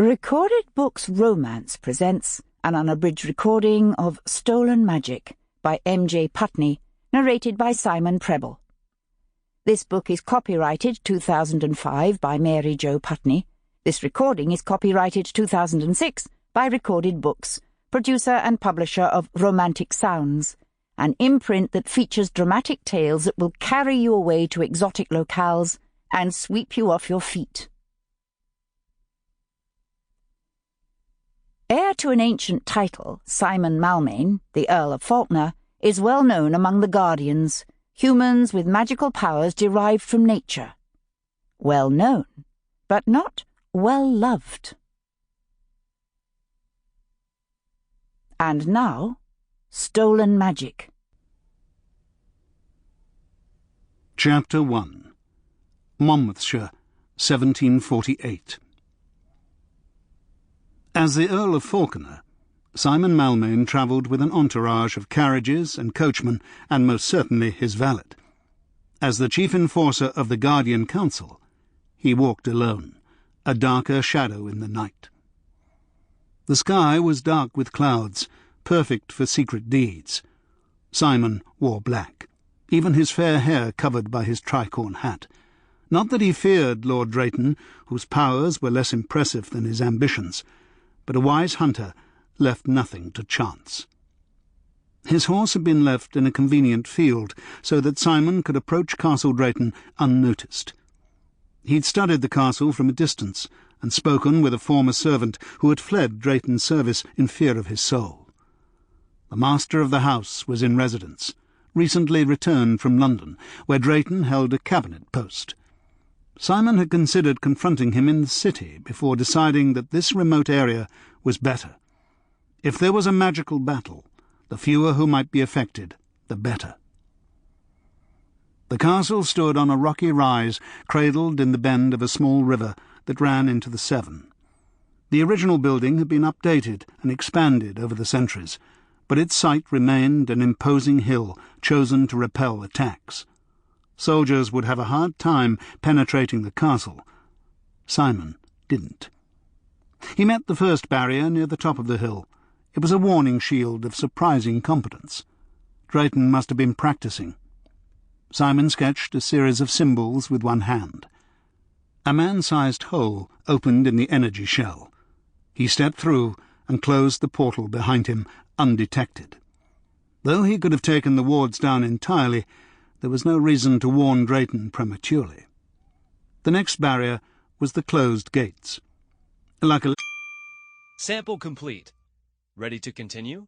Recorded Books Romance presents an unabridged recording of Stolen Magic by M.J. Putney, narrated by Simon Prebble. This book is copyrighted 2005 by Mary Jo Putney. This recording is copyrighted 2006 by Recorded Books, producer and publisher of Romantic Sounds, an imprint that features dramatic tales that will carry you away to exotic locales and sweep you off your feet. Heir to an ancient title, Simon Malmain, the Earl of Falconer, is well known among the Guardians, humans with magical powers derived from nature. Well known, but not well loved. And now, Stolen Magic. Chapter 1. Monmouthshire, 1748. As the Earl of Falconer, Simon Malmain travelled with an entourage of carriages and coachmen, and most certainly his valet. As the chief enforcer of the Guardian Council, he walked alone, a darker shadow in the night. The sky was dark with clouds, perfect for secret deeds. Simon wore black, even his fair hair covered by his tricorn hat. Not that he feared Lord Drayton, whose powers were less impressive than his ambitions, but a wise hunter left nothing to chance. His horse had been left in a convenient field, so that Simon could approach Castle Drayton unnoticed. He'd studied the castle from a distance, and spoken with a former servant who had fled Drayton's service in fear of his soul. The master of the house was in residence, recently returned from London, where Drayton held a cabinet post. Simon had considered confronting him in the city before deciding that this remote area was better. If there was a magical battle, the fewer who might be affected, the better. The castle stood on a rocky rise, cradled in the bend of a small river that ran into the Severn. The original building had been updated and expanded over the centuries, but its site remained an imposing hill chosen to repel attacks. Soldiers would have a hard time penetrating the castle. Simon didn't. He met the first barrier near the top of the hill. It was a warning shield of surprising competence. Drayton must have been practicing. Simon sketched a series of symbols with one hand. A man-sized hole opened in the energy shell. He stepped through and closed the portal behind him undetected. Though he could have taken the wards down entirely, there was no reason to warn Drayton prematurely. The next barrier was the closed gates. Luckily, Sample complete. Ready to continue?